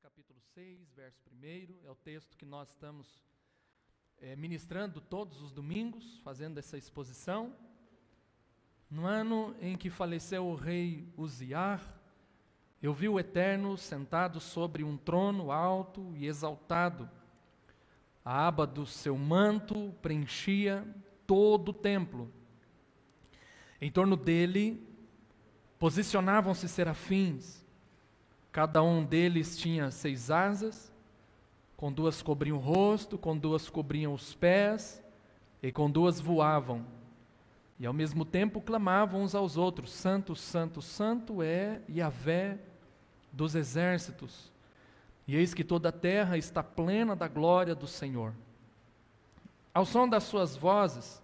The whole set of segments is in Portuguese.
capítulo 6, verso 1, é o texto que nós estamos ministrando todos os domingos, fazendo essa exposição. No ano em que faleceu o rei Uziar, eu vi o Eterno sentado sobre um trono alto e exaltado. A aba do seu manto preenchia todo o templo. Em torno dele posicionavam-se serafins. Cada um deles tinha 6 asas, com 2 cobriam o rosto, com 2 cobriam os pés, e com 2 voavam. E ao mesmo tempo clamavam uns aos outros: Santo, Santo, Santo é Yahvé dos exércitos. E eis que toda a terra está plena da glória do Senhor. Ao som das suas vozes,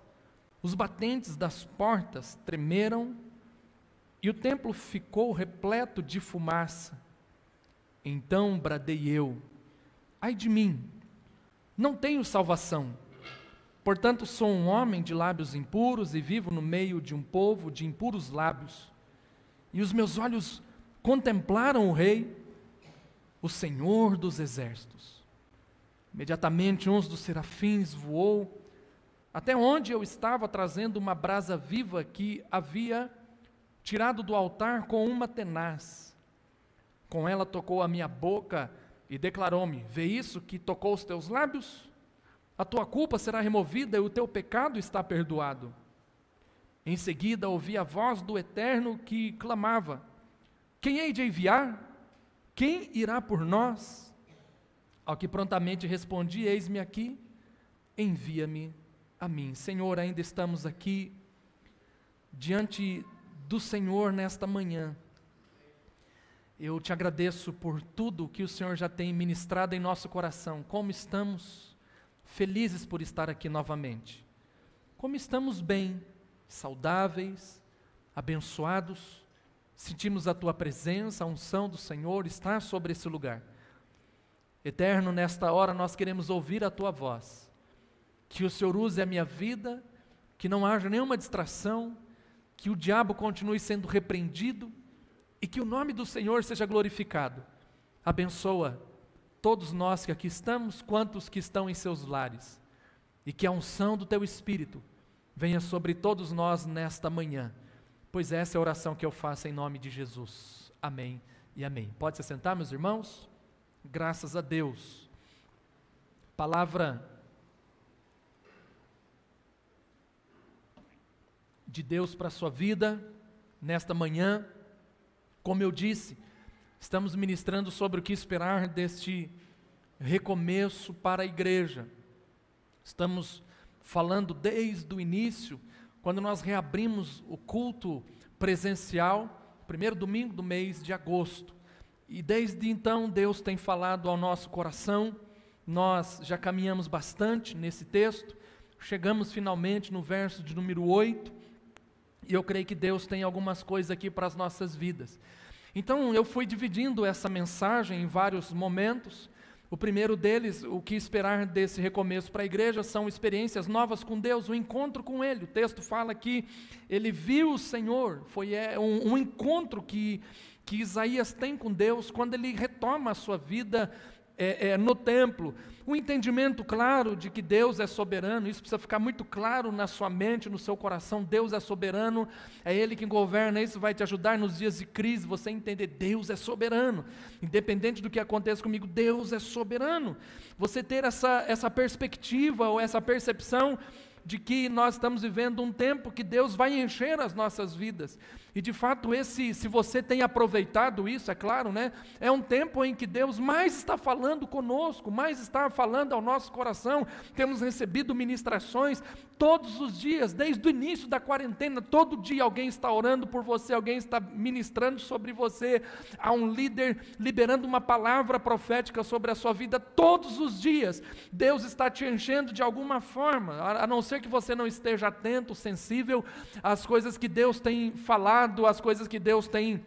os batentes das portas tremeram, e o templo ficou repleto de fumaça. Então bradei eu: ai de mim, não tenho salvação. Portanto sou um homem de lábios impuros e vivo no meio de um povo de impuros lábios. E os meus olhos contemplaram o Rei, o Senhor dos exércitos. Imediatamente um dos serafins voou até onde eu estava, trazendo uma brasa viva que havia tirado do altar com uma tenaz. Com ela tocou a minha boca e declarou-me: vê isso que tocou os teus lábios? A tua culpa será removida e o teu pecado está perdoado. Em seguida ouvi a voz do Eterno que clamava: quem hei de enviar? Quem irá por nós? Ao que prontamente respondi: eis-me aqui, envia-me a mim. Senhor, ainda estamos aqui diante do Senhor nesta manhã. Eu te agradeço por tudo que o Senhor já tem ministrado em nosso coração. Como estamos felizes por estar aqui novamente. Como estamos bem, saudáveis, abençoados. Sentimos a tua presença, a unção do Senhor está sobre esse lugar. Eterno, nesta hora nós queremos ouvir a tua voz. Que o Senhor use a minha vida, que não haja nenhuma distração, que o diabo continue sendo repreendido e que o nome do Senhor seja glorificado. Abençoa todos nós que aqui estamos, quantos que estão em seus lares, e que a unção do teu Espírito venha sobre todos nós nesta manhã, pois essa é a oração que eu faço em nome de Jesus. Amém e amém. Pode se sentar, meus irmãos? Graças a Deus. Palavra de Deus para a sua vida nesta manhã. Como eu disse, estamos ministrando sobre o que esperar deste recomeço para a igreja. Estamos falando desde o início, quando nós reabrimos o culto presencial, primeiro domingo do mês de agosto. E desde então Deus tem falado ao nosso coração. Nós já caminhamos bastante nesse texto, chegamos finalmente no verso de número 8, e eu creio que Deus tem algumas coisas aqui para as nossas vidas. Então eu fui dividindo essa mensagem em vários momentos. O primeiro deles, o que esperar desse recomeço para a igreja, são experiências novas com Deus, o encontro com Ele. O texto fala que ele viu o Senhor, foi um encontro que Isaías tem com Deus, quando ele retoma a sua vida no templo. Um entendimento claro de que Deus é soberano, isso precisa ficar muito claro na sua mente, no seu coração. Deus é soberano, é Ele quem governa. Isso vai te ajudar nos dias de crise, você entender: Deus é soberano, independente do que aconteça comigo, Deus é soberano. Você ter essa perspectiva ou essa percepção de que nós estamos vivendo um tempo que Deus vai encher as nossas vidas. E de fato se você tem aproveitado isso, é claro, né? É um tempo em que Deus mais está falando conosco, mais está falando ao nosso coração. Temos recebido ministrações todos os dias, desde o início da quarentena. Todo dia alguém está orando por você, alguém está ministrando sobre você. Há um líder liberando uma palavra profética sobre a sua vida todos os dias. Deus está te enchendo de alguma forma, a não ser que você não esteja atento, sensível às coisas que Deus tem falado, às coisas que Deus tem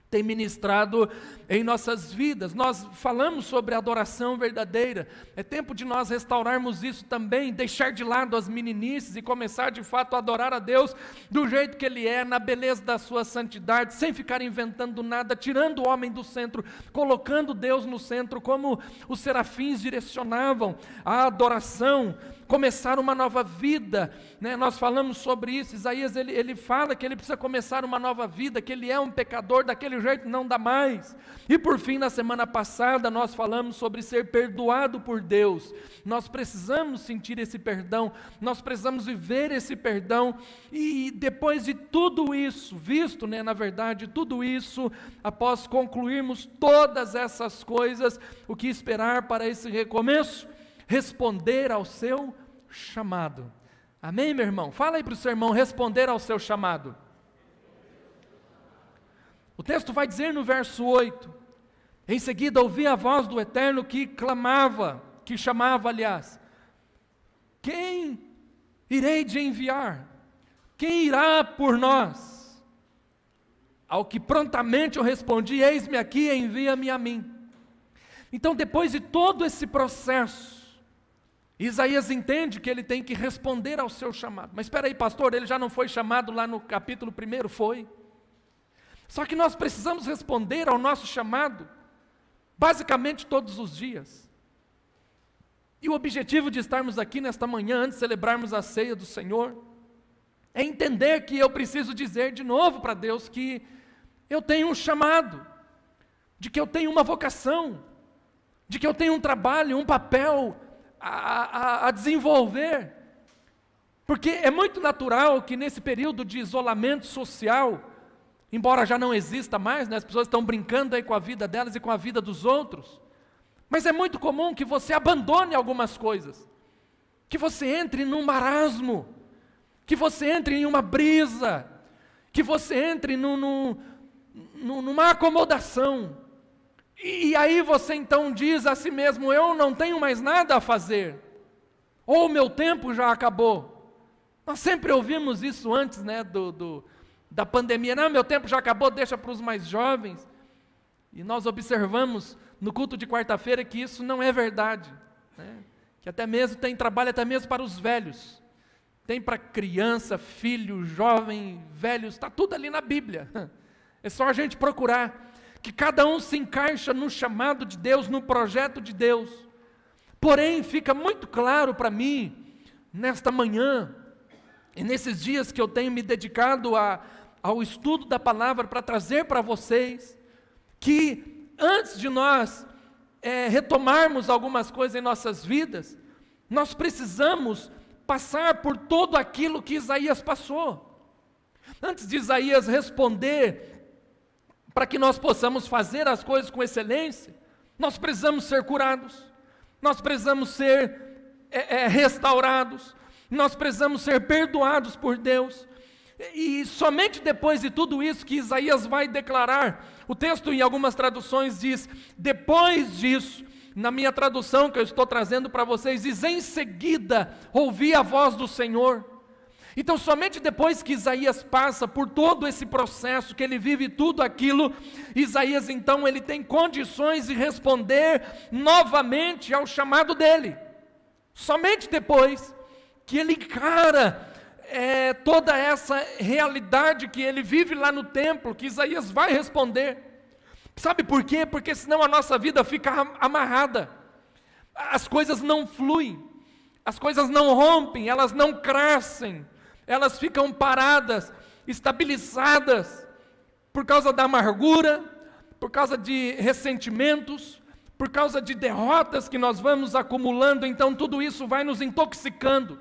tem ministrado em nossas vidas. Nós falamos sobre adoração verdadeira. É tempo de nós restaurarmos isso também, deixar de lado as meninices e começar de fato a adorar a Deus do jeito que Ele é, na beleza da sua santidade, sem ficar inventando nada, tirando o homem do centro, colocando Deus no centro, como os serafins direcionavam a adoração, começar uma nova vida, né? Nós falamos sobre isso. Isaías ele fala que ele precisa começar uma nova vida, que ele é um pecador, daquele jeito não dá mais. E por fim, na semana passada nós falamos sobre ser perdoado por Deus. Nós precisamos sentir esse perdão, nós precisamos viver esse perdão, e depois de tudo isso, visto, né, na verdade, tudo isso, após concluirmos todas essas coisas, o que esperar para esse recomeço? Responder ao seu chamado. Amém, meu irmão? Fala aí para o seu irmão, responder ao seu chamado. O texto vai dizer no verso 8: em seguida ouvi a voz do Eterno que clamava, que chamava, aliás: quem irei de enviar? Quem irá por nós? Ao que prontamente eu respondi: eis-me aqui, envia-me a mim. Então, depois de todo esse processo, Isaías entende que ele tem que responder ao seu chamado. Mas espera aí, pastor, ele já não foi chamado lá no capítulo 1? Foi. Só que nós precisamos responder ao nosso chamado, basicamente todos os dias. E o objetivo de estarmos aqui nesta manhã, antes de celebrarmos a ceia do Senhor, é entender que eu preciso dizer de novo para Deus que eu tenho um chamado, de que eu tenho uma vocação, de que eu tenho um trabalho, um papel a desenvolver, porque é muito natural que nesse período de isolamento social, embora já não exista mais, né, as pessoas estão brincando aí com a vida delas e com a vida dos outros, mas é muito comum que você abandone algumas coisas, que você entre num marasmo, que você entre em uma brisa, que você entre numa acomodação. E aí você então diz a si mesmo: eu não tenho mais nada a fazer, ou o meu tempo já acabou. Nós sempre ouvimos isso antes, né, da pandemia: não, meu tempo já acabou, deixa para os mais jovens. E nós observamos no culto de quarta-feira que isso não é verdade, né? Que até mesmo tem trabalho até mesmo para os velhos, tem para criança, filho, jovem, velhos, está tudo ali na Bíblia. É só a gente procurar, que cada um se encaixa no chamado de Deus, no projeto de Deus. Porém, fica muito claro para mim, nesta manhã, e nesses dias que eu tenho me dedicado ao estudo da palavra, para trazer para vocês, que antes de nós retomarmos algumas coisas em nossas vidas, nós precisamos passar por tudo aquilo que Isaías passou. Antes de Isaías responder, para que nós possamos fazer as coisas com excelência, nós precisamos ser curados, nós precisamos ser restaurados, nós precisamos ser perdoados por Deus. E somente depois de tudo isso que Isaías vai declarar, o texto em algumas traduções diz: depois disso, na minha tradução que eu estou trazendo para vocês, diz: em seguida ouvi a voz do Senhor. Então, somente depois que Isaías passa por todo esse processo, que ele vive tudo aquilo, Isaías então ele tem condições de responder novamente ao chamado dele. Somente depois que ele encara toda essa realidade que ele vive lá no templo, que Isaías vai responder. Sabe por quê? Porque senão a nossa vida fica amarrada, as coisas não fluem, as coisas não rompem, elas não crescem, elas ficam paradas, estabilizadas, por causa da amargura, por causa de ressentimentos, por causa de derrotas que nós vamos acumulando. Então tudo isso vai nos intoxicando,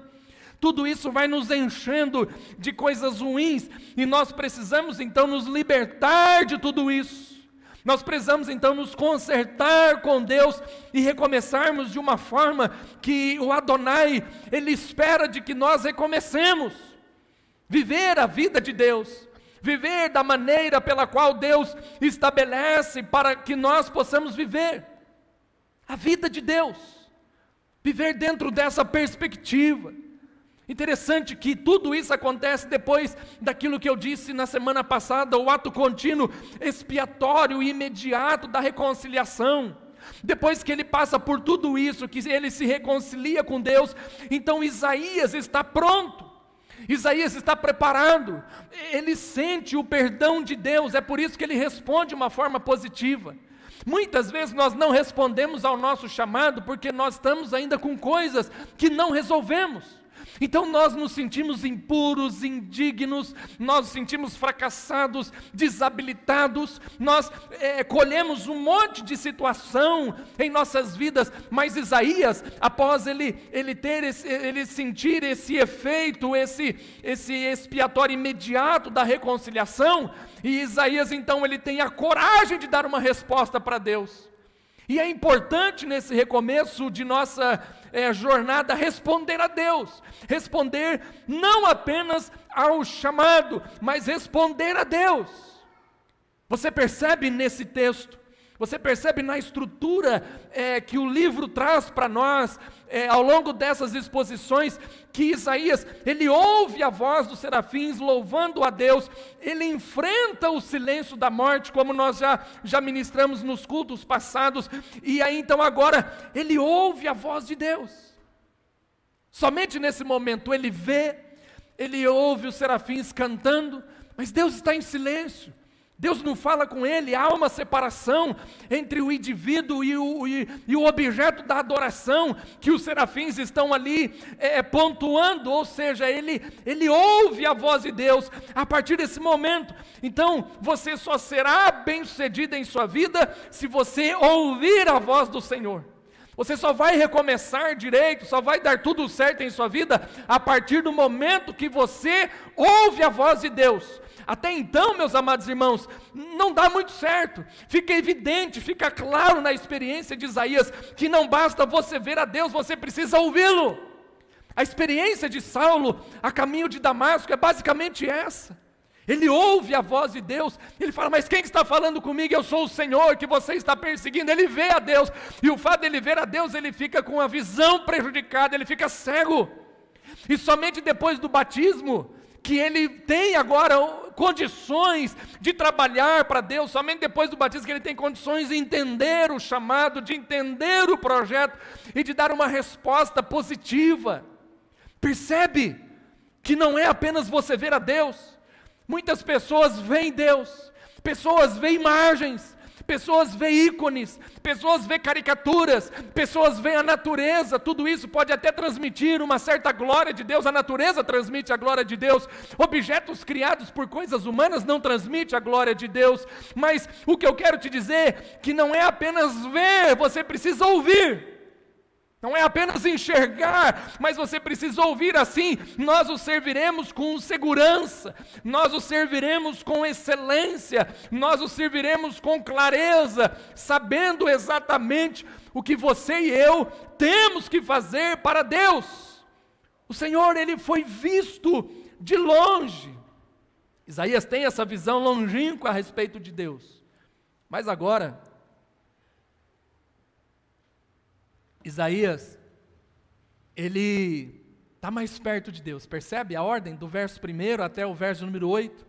tudo isso vai nos enchendo de coisas ruins, e nós precisamos então nos libertar de tudo isso. Nós precisamos então nos consertar com Deus e recomeçarmos de uma forma que o Adonai, Ele espera de que nós recomecemos. Viver a vida de Deus, viver da maneira pela qual Deus estabelece para que nós possamos viver a vida de Deus, viver dentro dessa perspectiva. Interessante que tudo isso acontece depois daquilo que eu disse na semana passada, o ato contínuo, expiatório e imediato da reconciliação. Depois que ele passa por tudo isso, que ele se reconcilia com Deus, então Isaías está pronto. Isaías está preparado, ele sente o perdão de Deus, é por isso que ele responde de uma forma positiva. Muitas vezes nós não respondemos ao nosso chamado, porque nós estamos ainda com coisas que não resolvemos. Então nós nos sentimos impuros, indignos, nós nos sentimos fracassados, desabilitados, nós colhemos um monte de situação em nossas vidas, mas Isaías, após ele sentir esse efeito, esse expiatório imediato da reconciliação, e Isaías então ele tem a coragem de dar uma resposta para Deus. E é importante nesse recomeço de nossa jornada responder a Deus, responder não apenas ao chamado, mas responder a Deus. Você percebe nesse texto, você percebe na estrutura que o livro traz para nós, ao longo dessas exposições, que Isaías, ele ouve a voz dos serafins louvando a Deus, ele enfrenta o silêncio da morte, como nós já ministramos nos cultos passados, e aí então agora, ele ouve a voz de Deus. Somente nesse momento ele ouve os serafins cantando, mas Deus está em silêncio. Deus não fala com ele, há uma separação entre o indivíduo e o objeto da adoração, que os serafins estão ali pontuando, ou seja, ele ouve a voz de Deus a partir desse momento. Então, você só será bem-sucedido em sua vida se você ouvir a voz do Senhor. Você só vai recomeçar direito, só vai dar tudo certo em sua vida a partir do momento que você ouve a voz de Deus. Até então, meus amados irmãos, não dá muito certo. Fica evidente, fica claro na experiência de Isaías que não basta você ver a Deus, você precisa ouvi-lo. A experiência de Saulo a caminho de Damasco é basicamente essa. Ele ouve a voz de Deus, ele fala, mas quem está falando comigo? Eu sou o Senhor que você está perseguindo. Ele vê a Deus, e o fato de ele ver a Deus, ele fica com a visão prejudicada, ele fica cego. E somente depois do batismo, que ele tem agora condições de trabalhar para Deus, somente depois do batismo que ele tem condições de entender o chamado, de entender o projeto e de dar uma resposta positiva. Percebe que não é apenas você ver a Deus. Muitas pessoas veem Deus, pessoas veem imagens, pessoas veem ícones, pessoas veem caricaturas, pessoas veem a natureza. Tudo isso pode até transmitir uma certa glória de Deus, a natureza transmite a glória de Deus, objetos criados por coisas humanas não transmitem a glória de Deus, mas o que eu quero te dizer, que não é apenas ver, você precisa ouvir. Não é apenas enxergar, mas você precisa ouvir. Assim, nós o serviremos com segurança, nós o serviremos com excelência, nós o serviremos com clareza, sabendo exatamente o que você e eu temos que fazer para Deus. O Senhor, ele foi visto de longe. Isaías tem essa visão longínqua a respeito de Deus. Mas agora, Isaías, ele está mais perto de Deus. Percebe a ordem do verso 1 até o verso número 8?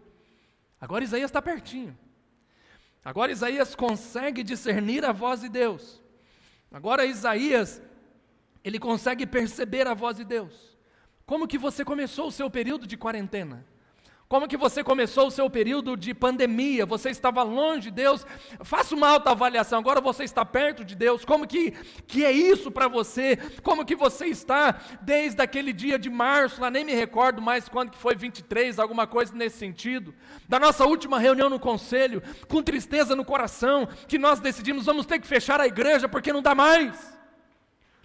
Agora Isaías está pertinho. Agora Isaías consegue discernir a voz de Deus. Agora Isaías, ele consegue perceber a voz de Deus. Como que você começou o seu período de quarentena? Como que você começou o seu período de pandemia? Você estava longe de Deus? Faça uma autoavaliação. Agora você está perto de Deus. Como que é isso para você? Como que você está desde aquele dia de março, lá nem me recordo mais quando que foi, 23, alguma coisa nesse sentido, da nossa última reunião no conselho, com tristeza no coração, que nós decidimos, vamos ter que fechar a igreja porque não dá mais.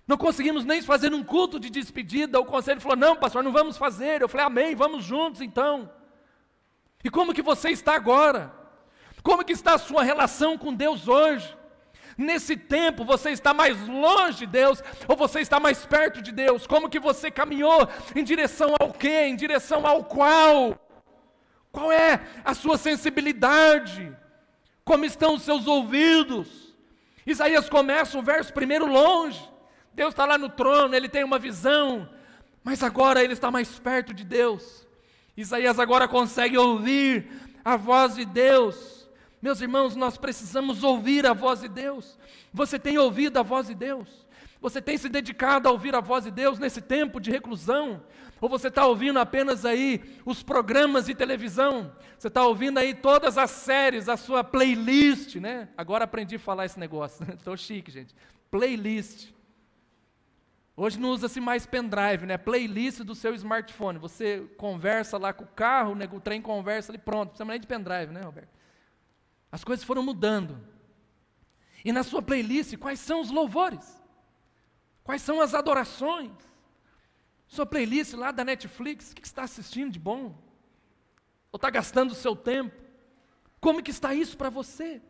Não conseguimos nem fazer um culto de despedida. O conselho falou, não pastor, não vamos fazer. Eu falei, amém, vamos juntos então. E como que você está agora? Como que está a sua relação com Deus hoje? Nesse tempo, você está mais longe de Deus ou você está mais perto de Deus? Como que você caminhou em direção ao quê? Em direção ao qual? Qual é a sua sensibilidade? Como estão os seus ouvidos? Isaías começa o verso 1 longe. Deus está lá no trono, ele tem uma visão mas agora ele está mais perto de Deus. Isaías agora consegue ouvir a voz de Deus. Meus irmãos, nós precisamos ouvir a voz de Deus. Você tem ouvido a voz de Deus? Você tem se dedicado a ouvir a voz de Deus nesse tempo de reclusão? Ou você está ouvindo apenas aí os programas de televisão? Você está ouvindo aí todas as séries, a sua playlist, né? Agora aprendi a falar esse negócio, estou chique, gente. Playlist. Hoje não usa-se mais pendrive, né? Playlist do seu smartphone. Você conversa lá com o carro, né? O trem conversa ali, pronto. Não precisa nem de pendrive, né, Roberto? As coisas foram mudando. E na sua playlist, quais são os louvores? Quais são as adorações? Sua playlist lá da Netflix, o que você está assistindo de bom? Ou está gastando o seu tempo? Como que está isso para você?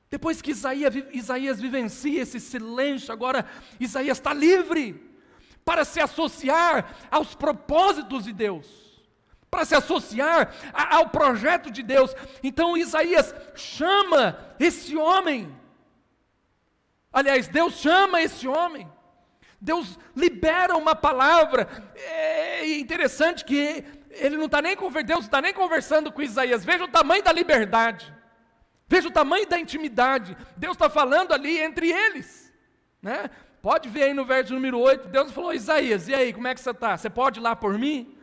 Depois que Isaías vivencia esse silêncio, agora Isaías está livre para se associar aos propósitos de Deus, para se associar ao projeto de Deus. Então Isaías chama esse homem. Aliás, Deus chama esse homem. Deus libera uma palavra. É interessante que ele não está nem conversando, Deus não está nem conversando com Isaías. Veja o tamanho da liberdade. Veja o tamanho da intimidade. Deus está falando ali entre eles, né? Pode ver aí no verso número 8, Deus falou: Isaías, e aí, como é que você está? Você pode ir lá por mim?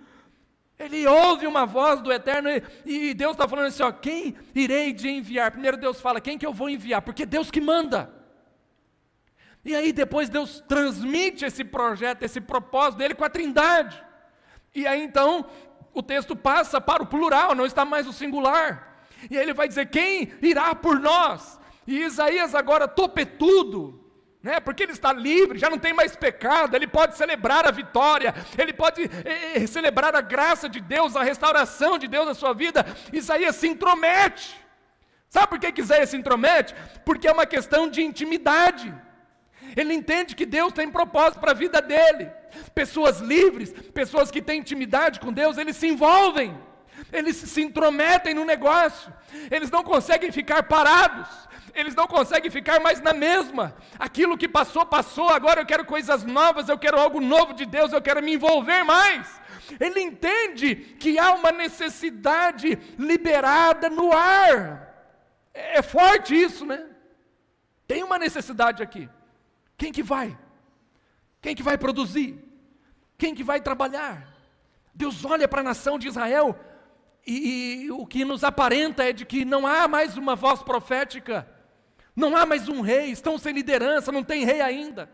Ele ouve uma voz do Eterno e Deus está falando assim, ó, quem irei de enviar? Primeiro Deus fala, quem que eu vou enviar? Porque é Deus que manda. E aí depois Deus transmite esse projeto, esse propósito dele com a Trindade. E aí então o texto passa para o plural, não está mais o singular. E aí ele vai dizer, quem irá por nós? E Isaías agora topetudo, né? Porque ele está livre, já não tem mais pecado, ele pode celebrar a vitória, ele pode celebrar a graça de Deus, a restauração de Deus na sua vida. Isaías se intromete. Sabe por que Isaías se intromete? Porque é uma questão de intimidade. Ele entende que Deus tem propósito para a vida dele. Pessoas livres, pessoas que têm intimidade com Deus, eles se envolvem, eles se intrometem no negócio, eles não conseguem ficar parados, eles não conseguem ficar mais na mesma. Aquilo que passou, passou, agora eu quero coisas novas, eu quero algo novo de Deus, eu quero me envolver mais. Ele entende que há uma necessidade liberada no ar. É forte isso, né? Tem uma necessidade aqui. Quem que vai? Quem que vai produzir? Quem que vai trabalhar? Deus olha para a nação de Israel e o que nos aparenta é de que não há mais uma voz profética, não há mais um rei, estão sem liderança, não tem rei ainda.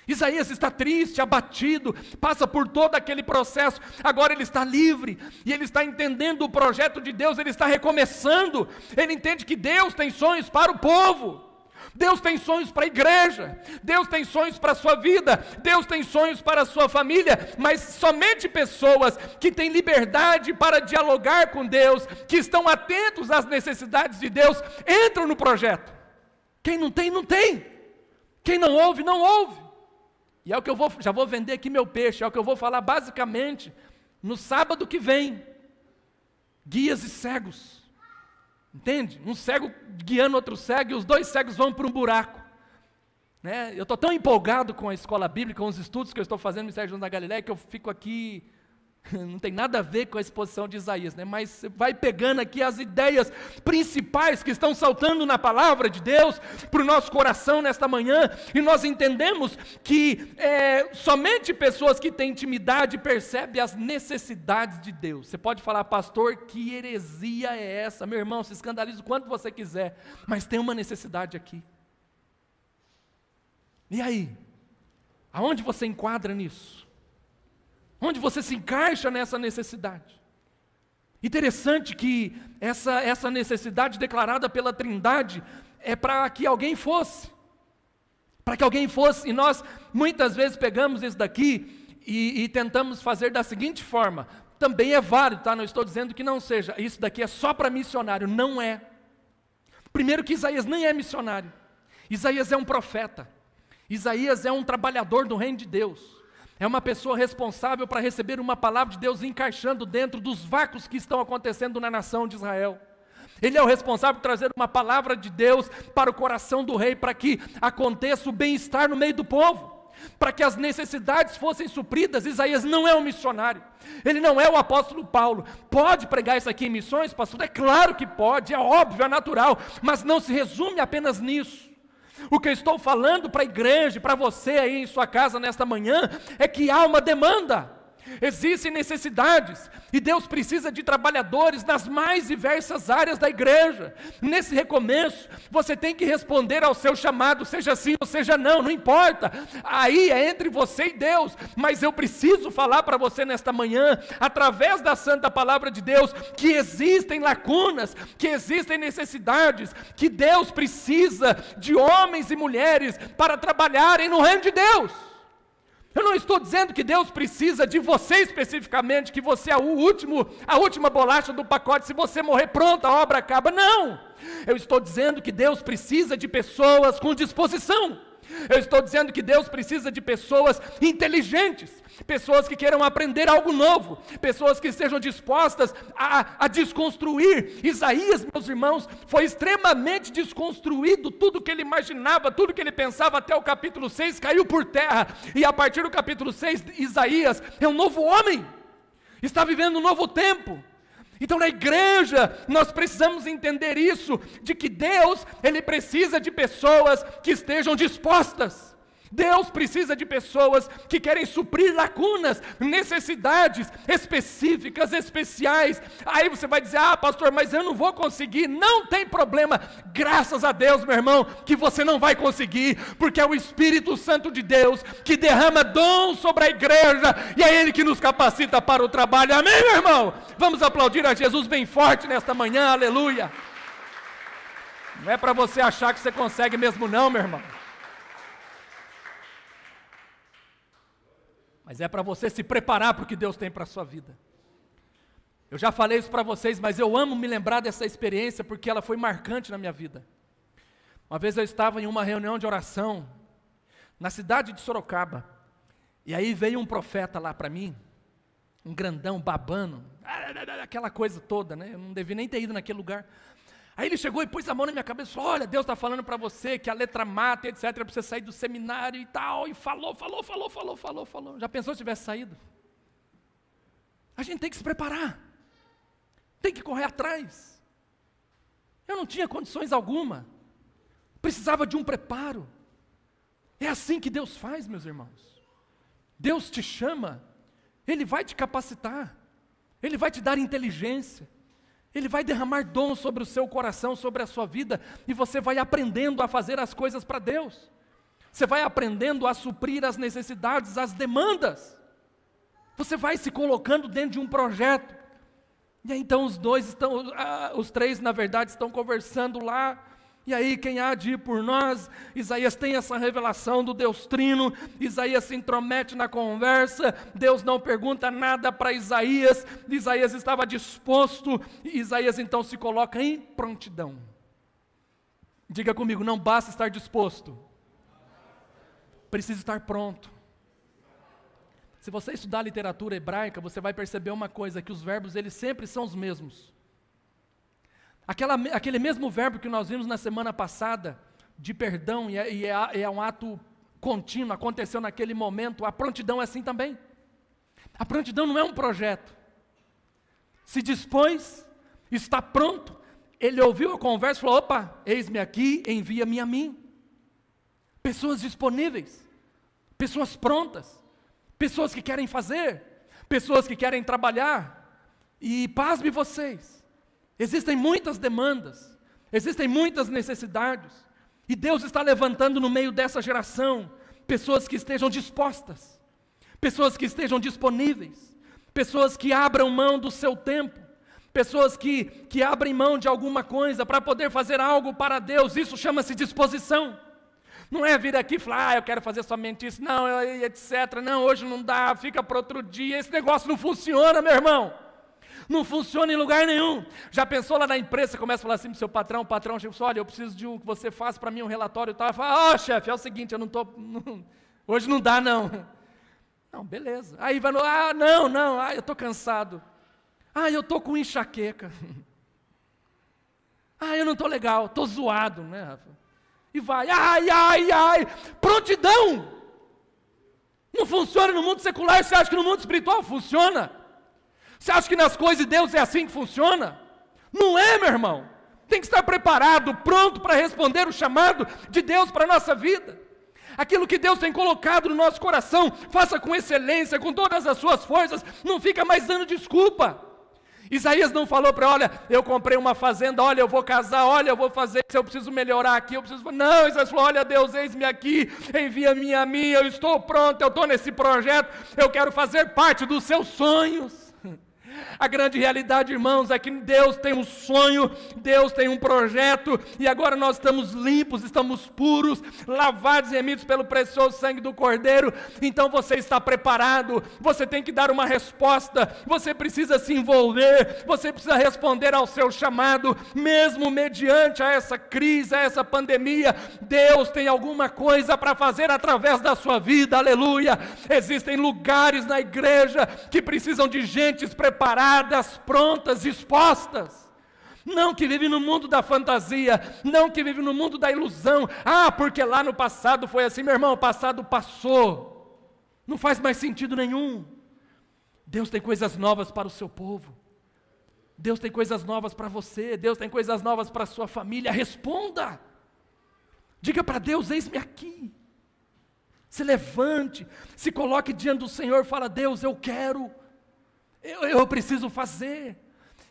Isaías está triste, abatido, passa por todo aquele processo, agora ele está livre, e ele está entendendo o projeto de Deus, ele está recomeçando, ele entende que Deus tem sonhos para o povo, Deus tem sonhos para a igreja, Deus tem sonhos para a sua vida, Deus tem sonhos para a sua família, mas somente pessoas que têm liberdade para dialogar com Deus, que estão atentos às necessidades de Deus, entram no projeto. Quem não tem, não tem. Quem não ouve, não ouve. E é o que já vou vender aqui meu peixe, é o que eu vou falar basicamente no sábado que vem. Guias e cegos. Entende? Um cego guiando outro cego e os dois cegos vão para um buraco. Né? Eu estou tão empolgado com a escola bíblica, com os estudos que eu estou fazendo no Ministério de Jesus na Galileia, que eu fico aqui, não tem nada a ver com a exposição de Isaías, né? Mas você vai pegando aqui as ideias principais que estão saltando na palavra de Deus para o nosso coração nesta manhã, e nós entendemos que somente pessoas que têm intimidade percebem as necessidades de Deus. Você pode falar, pastor, que heresia é essa? Meu irmão, se escandalize o quanto você quiser, mas tem uma necessidade aqui. E aí? Aonde você enquadra nisso? Onde você se encaixa nessa necessidade? Interessante que essa necessidade declarada pela Trindade é para que alguém fosse. Para que alguém fosse, e nós muitas vezes pegamos isso daqui e tentamos fazer da seguinte forma. Também é válido, tá? Não estou dizendo que não seja. Isso daqui é só para missionário, não é. Primeiro que Isaías nem é missionário. Isaías é um profeta. Isaías é um trabalhador do reino de Deus. É uma pessoa responsável para receber uma palavra de Deus encaixando dentro dos vácuos que estão acontecendo na nação de Israel. Ele é o responsável por trazer uma palavra de Deus para o coração do rei, para que aconteça o bem-estar no meio do povo. para que as necessidades fossem supridas. Isaías não é um missionário, ele não é o apóstolo Paulo. Pode pregar isso aqui em missões, pastor? É claro que pode, é óbvio, é natural, mas não se resume apenas nisso. O que eu estou falando para a igreja, para você aí em sua casa nesta manhã, é que há uma demanda. Existem necessidades, e Deus precisa de trabalhadores nas mais diversas áreas da igreja. Nesse recomeço, você tem que responder ao seu chamado, seja sim ou seja não, não importa, aí é entre você e Deus, mas eu preciso falar para você nesta manhã, através da santa palavra de Deus, que existem lacunas, que existem necessidades, que Deus precisa de homens e mulheres para trabalharem no reino de Deus. Eu não estou dizendo que Deus precisa de você especificamente, que você é a última bolacha do pacote, se você morrer pronto, a obra acaba. Não! Eu estou dizendo que Deus precisa de pessoas com disposição. Eu estou dizendo que Deus precisa de pessoas inteligentes, pessoas que queiram aprender algo novo, pessoas que estejam dispostas a desconstruir. Isaías, meus irmãos, foi extremamente desconstruído. Tudo que ele imaginava, tudo que ele pensava até o capítulo 6 caiu por terra, e a partir do capítulo 6, Isaías é um novo homem, está vivendo um novo tempo. Então na igreja nós precisamos entender isso, de que Deus, Ele precisa de pessoas que estejam dispostas. Deus precisa de pessoas que querem suprir lacunas, necessidades específicas, especiais. Aí você vai dizer, pastor, mas eu não vou conseguir. Não tem problema, graças a Deus, meu irmão, que você não vai conseguir, porque é o Espírito Santo de Deus que derrama dom sobre a igreja, e é Ele que nos capacita para o trabalho. Amém, meu irmão? Vamos aplaudir a Jesus bem forte nesta manhã, aleluia. Não é para você achar que você consegue mesmo não, meu irmão, mas é para você se preparar para o que Deus tem para a sua vida. Eu já falei isso para vocês, mas eu amo me lembrar dessa experiência, porque ela foi marcante na minha vida. Uma vez eu estava em uma reunião de oração, na cidade de Sorocaba, e aí veio um profeta lá para mim, um grandão, babano, aquela coisa toda, né? Eu não devia nem ter ido naquele lugar. Aí ele chegou e pôs a mão na minha cabeça e falou, olha, Deus está falando para você que a letra mata, etc, para você sair do seminário e tal, e falou. Já pensou se tivesse saído? A gente tem que se preparar, tem que correr atrás. Eu não tinha condições alguma, precisava de um preparo. É assim que Deus faz, meus irmãos. Deus te chama, Ele vai te capacitar, Ele vai te dar inteligência, Ele vai derramar dom sobre o seu coração, sobre a sua vida, e você vai aprendendo a fazer as coisas para Deus. Você vai aprendendo a suprir as necessidades, as demandas. Você vai se colocando dentro de um projeto. E aí então os três na verdade estão conversando lá. E aí quem há de ir por nós? Isaías tem essa revelação do Deus Trino, Isaías se intromete na conversa, Deus não pergunta nada para Isaías, Isaías estava disposto, e Isaías então se coloca em prontidão. Diga comigo, não basta estar disposto, precisa estar pronto. Se você estudar a literatura hebraica, você vai perceber uma coisa, que os verbos eles sempre são os mesmos. Aquele mesmo verbo que nós vimos na semana passada, de perdão, e é um ato contínuo, aconteceu naquele momento, a prontidão é assim também. A prontidão não é um projeto. Se dispôs, está pronto, ele ouviu a conversa e falou, opa, eis-me aqui, envia-me a mim. Pessoas disponíveis, pessoas prontas, pessoas que querem fazer, pessoas que querem trabalhar, e pasme vocês, existem muitas demandas, existem muitas necessidades, e Deus está levantando no meio dessa geração, pessoas que estejam dispostas, pessoas que estejam disponíveis, pessoas que abram mão do seu tempo, pessoas que abrem mão de alguma coisa para poder fazer algo para Deus. Isso chama-se disposição. Não é vir aqui e falar, eu quero fazer somente isso, não, etc. Não, hoje não dá, fica para outro dia. Esse negócio não funciona, meu irmão. Não funciona em lugar nenhum. Já pensou lá na empresa, você começa a falar assim para o seu patrão, o patrão chega e fala, olha, eu preciso de que você faça para mim um relatório e tal. Fala, chefe, é o seguinte, eu não estou, hoje não dá não. Não, beleza. Aí vai, não, eu estou cansado. Eu estou com enxaqueca. Eu não estou legal, estou zoado, né, Rafa? E vai, prontidão. Não funciona no mundo secular, você acha que no mundo espiritual funciona? Você acha que nas coisas de Deus é assim que funciona? Não é, meu irmão. Tem que estar preparado, pronto para responder o chamado de Deus para a nossa vida. Aquilo que Deus tem colocado no nosso coração, faça com excelência, com todas as suas forças, não fica mais dando desculpa. Isaías não falou para, olha, eu comprei uma fazenda, olha, eu vou casar, olha, eu vou fazer isso, eu preciso melhorar aqui, eu preciso... Não, Isaías falou, olha Deus, eis-me aqui, envia-me a mim, eu estou pronto, eu estou nesse projeto, eu quero fazer parte dos seus sonhos. A grande realidade, irmãos, é que Deus tem um sonho, Deus tem um projeto, e agora nós estamos limpos, estamos puros, lavados e remidos pelo precioso sangue do Cordeiro. Então você está preparado, você tem que dar uma resposta, você precisa se envolver, você precisa responder ao seu chamado, mesmo mediante a essa crise, a essa pandemia. Deus tem alguma coisa para fazer através da sua vida, aleluia. Existem lugares na igreja que precisam de gentes preparadas, prontas, dispostas. Não que vive no mundo da fantasia, não que vive no mundo da ilusão. Ah, porque lá no passado foi assim, meu irmão, o passado passou. Não faz mais sentido nenhum. Deus tem coisas novas para o seu povo. Deus tem coisas novas para você, Deus tem coisas novas para a sua família. Responda. Diga para Deus, eis-me aqui. Se levante, se coloque diante do Senhor, fala, Deus, eu quero. Eu preciso fazer,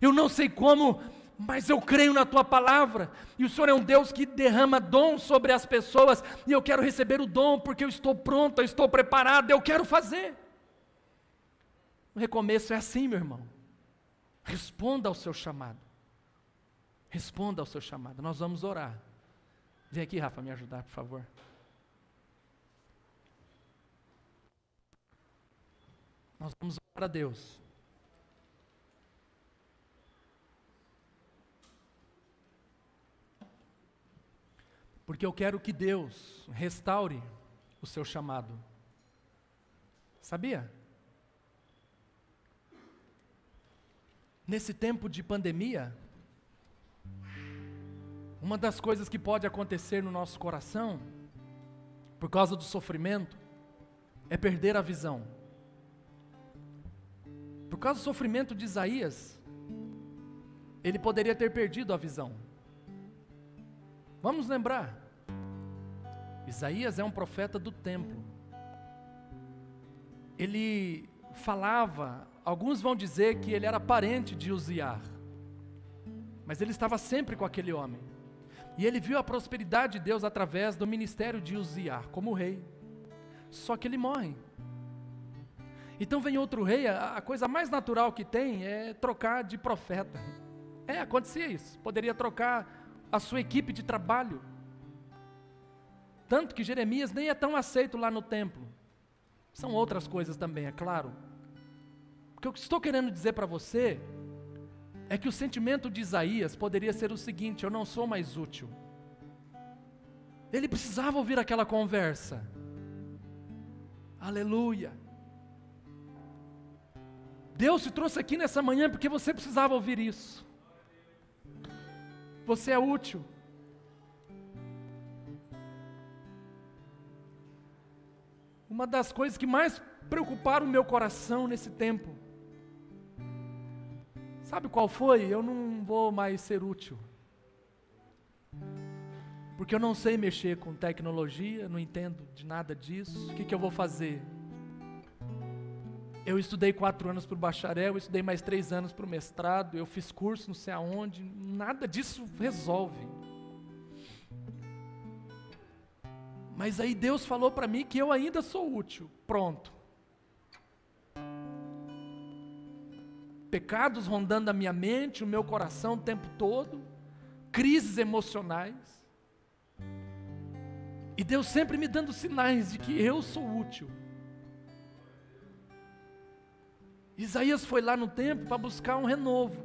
eu não sei como, mas eu creio na Tua palavra, e o Senhor é um Deus que derrama dom sobre as pessoas, e eu quero receber o dom, porque eu estou pronto, eu estou preparado, eu quero fazer. O recomeço é assim, meu irmão, responda ao seu chamado, responda ao seu chamado. Nós vamos orar. Vem aqui, Rafa, me ajudar, por favor. Nós vamos orar a Deus. Porque eu quero que Deus restaure o seu chamado. Sabia? Nesse tempo de pandemia, uma das coisas que pode acontecer no nosso coração, por causa do sofrimento, é perder a visão. Por causa do sofrimento de Isaías, ele poderia ter perdido a visão. Vamos lembrar, Isaías é um profeta do templo. Ele falava, alguns vão dizer que ele era parente de Uziar, mas ele estava sempre com aquele homem. E ele viu a prosperidade de Deus através do ministério de Uziar, como rei. Só que ele morre. Então vem outro rei, a coisa mais natural que tem é trocar de profeta. Acontecia isso, poderia trocar a sua equipe de trabalho. Tanto que Jeremias nem é tão aceito lá no templo. São outras coisas também, é claro. O que eu estou querendo dizer para você é que o sentimento de Isaías poderia ser o seguinte: eu não sou mais útil. Ele precisava ouvir aquela conversa. Aleluia. Deus te trouxe aqui nessa manhã porque você precisava ouvir isso. Você é útil. Uma das coisas que mais preocuparam o meu coração nesse tempo, sabe qual foi? Eu não vou mais ser útil, porque eu não sei mexer com tecnologia, não entendo de nada disso. O que eu vou fazer? Eu estudei 4 anos para o bacharel, eu estudei mais 3 anos para o mestrado, eu fiz curso não sei aonde, nada disso resolve. Mas aí Deus falou para mim que eu ainda sou útil. Pronto. Pecados rondando a minha mente, o meu coração o tempo todo, crises emocionais. E Deus sempre me dando sinais de que eu sou útil. Isaías foi lá no templo para buscar um renovo.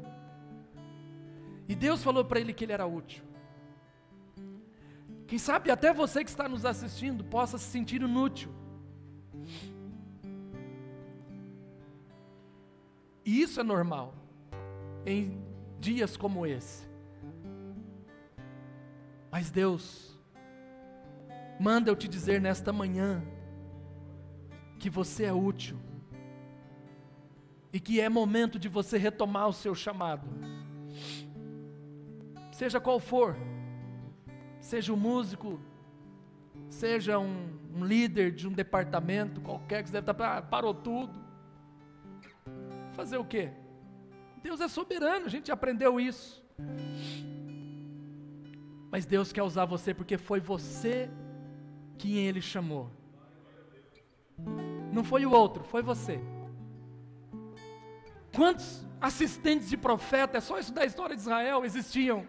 E Deus falou para ele que ele era útil. Quem sabe até você que está nos assistindo possa se sentir inútil. E isso é normal em dias como esse. Mas Deus manda eu te dizer nesta manhã que você é útil e que é momento de você retomar o seu chamado. Seja qual for, seja um músico, seja um líder de um departamento qualquer que você deve estar, parou tudo. Fazer o quê? Deus é soberano, a gente aprendeu isso. Mas Deus quer usar você porque foi você quem Ele chamou. Não foi o outro, foi você. Quantos assistentes de profeta, é só estudar a história de Israel, existiam?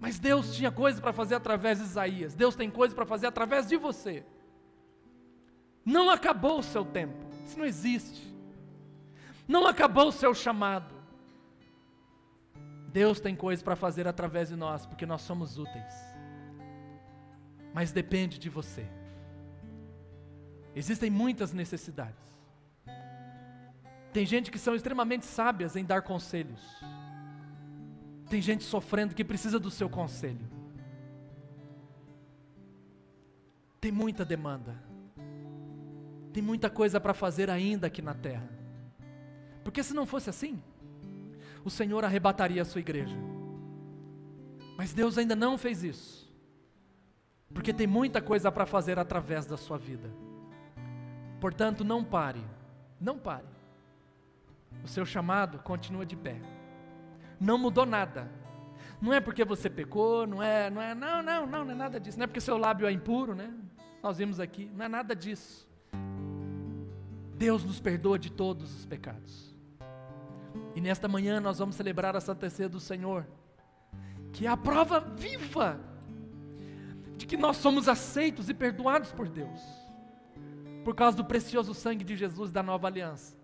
Mas Deus tinha coisa para fazer através de Isaías. Deus tem coisa para fazer através de você. Não acabou o seu tempo, isso não existe. Não acabou o seu chamado. Deus tem coisa para fazer através de nós, porque nós somos úteis. Mas depende de você. Existem muitas necessidades. Tem gente que são extremamente sábias em dar conselhos. Tem gente sofrendo que precisa do seu conselho. Tem muita demanda. Tem muita coisa para fazer ainda aqui na terra. Porque se não fosse assim, o Senhor arrebataria a sua igreja. Mas Deus ainda não fez isso. Porque tem muita coisa para fazer através da sua vida. Portanto, não pare. Não pare. O seu chamado continua de pé. Não mudou nada. Não é porque você pecou, não é nada disso. Não é porque seu lábio é impuro, né? Nós vimos aqui, não é nada disso. Deus nos perdoa de todos os pecados. E nesta manhã nós vamos celebrar a Santa Ceia do Senhor, que é a prova viva de que nós somos aceitos e perdoados por Deus, por causa do precioso sangue de Jesus da nova aliança.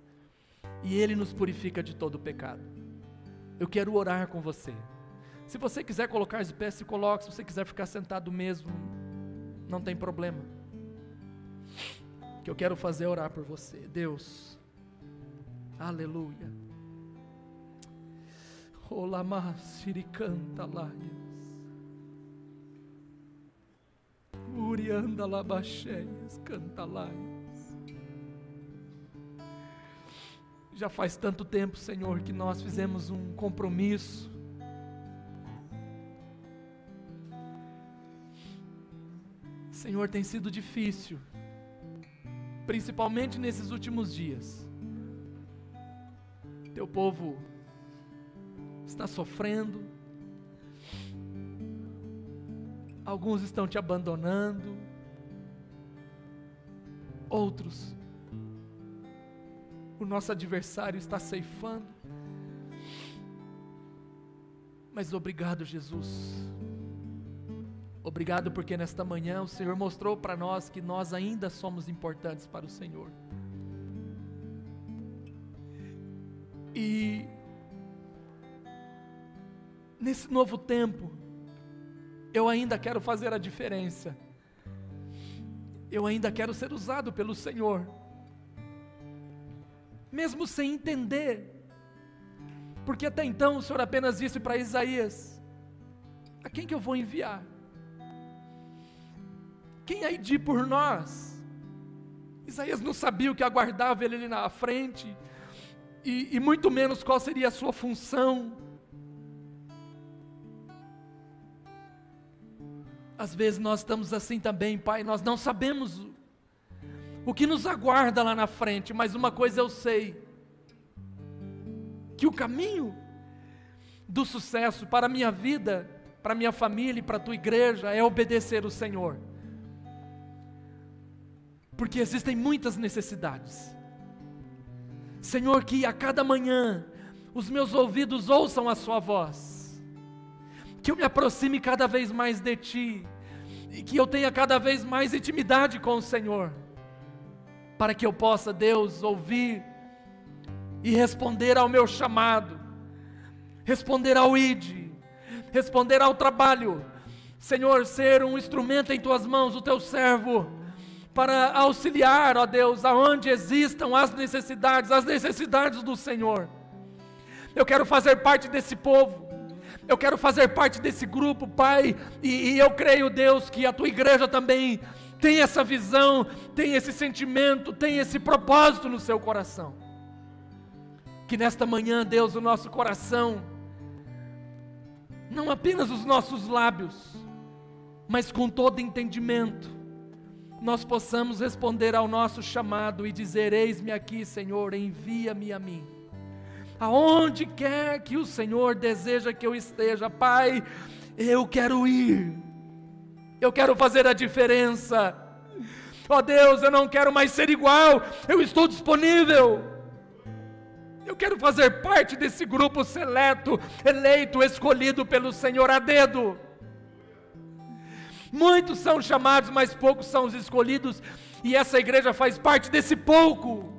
E Ele nos purifica de todo o pecado. Eu quero orar com você. Se você quiser colocar de pé, se coloque. Se você quiser ficar sentado mesmo, não tem problema. O que eu quero fazer é orar por você. Deus, aleluia. Olama siricanta laias, urianda labacheias, canta laias. Já faz tanto tempo, Senhor, que nós fizemos um compromisso. Senhor, tem sido difícil, principalmente nesses últimos dias. Teu povo está sofrendo, alguns estão te abandonando, outros o nosso adversário está ceifando. Mas obrigado, Jesus. Obrigado porque nesta manhã o Senhor mostrou para nós que nós ainda somos importantes para o Senhor. E nesse novo tempo, eu ainda quero fazer a diferença. Eu ainda quero ser usado pelo Senhor. Mesmo sem entender, porque até então o Senhor apenas disse para Isaías: a quem que eu vou enviar? Quem há de ir por nós? Isaías não sabia o que aguardava ele ali na frente, e muito menos qual seria a sua função. Às vezes nós estamos assim também, Pai, nós não sabemos o que nos aguarda lá na frente, mas uma coisa eu sei, que o caminho do sucesso para a minha vida, para a minha família e para a tua igreja é obedecer o Senhor, porque existem muitas necessidades. Senhor, que a cada manhã os meus ouvidos ouçam a sua voz, que eu me aproxime cada vez mais de ti, e que eu tenha cada vez mais intimidade com o Senhor, para que eu possa, Deus, ouvir e responder ao meu chamado, responder ao ID, responder ao trabalho. Senhor, ser um instrumento em tuas mãos, o teu servo, para auxiliar, ó Deus, aonde existam as necessidades do Senhor. Eu quero fazer parte desse povo, eu quero fazer parte desse grupo, Pai, e eu creio, Deus, que a tua igreja também tem essa visão, tem esse sentimento, tem esse propósito no seu coração. Que nesta manhã, Deus, o nosso coração, não apenas os nossos lábios, mas com todo entendimento, nós possamos responder ao nosso chamado e dizer: eis-me aqui, Senhor, envia-me a mim. Aonde quer que o Senhor deseja que eu esteja, Pai, eu quero ir, eu quero fazer a diferença. Ó Deus, eu não quero mais ser igual, eu estou disponível. Eu quero fazer parte desse grupo seleto, eleito, escolhido pelo Senhor a dedo. Muitos são chamados, mas poucos são os escolhidos, e essa igreja faz parte desse pouco.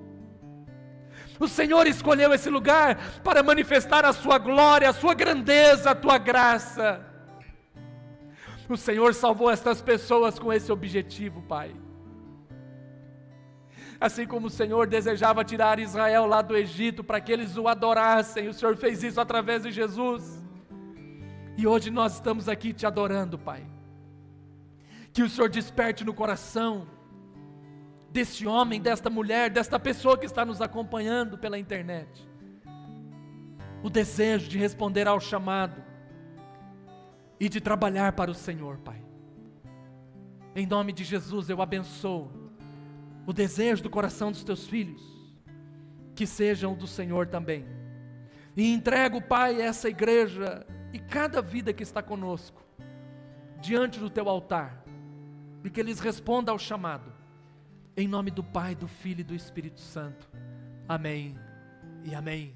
O Senhor escolheu esse lugar para manifestar a sua glória, a sua grandeza, a tua graça. O Senhor salvou estas pessoas com esse objetivo, Pai. Assim como o Senhor desejava tirar Israel lá do Egito para que eles o adorassem, o Senhor fez isso através de Jesus. E hoje nós estamos aqui te adorando, Pai. Que o Senhor desperte no coração desse homem, desta mulher, desta pessoa que está nos acompanhando pela internet, o desejo de responder ao chamado e de trabalhar para o Senhor, Pai. Em nome de Jesus eu abençoo o desejo do coração dos teus filhos, que sejam do Senhor também. E entrego, Pai, essa igreja e cada vida que está conosco diante do teu altar, e que eles respondam ao chamado, em nome do Pai, do Filho e do Espírito Santo. Amém e amém.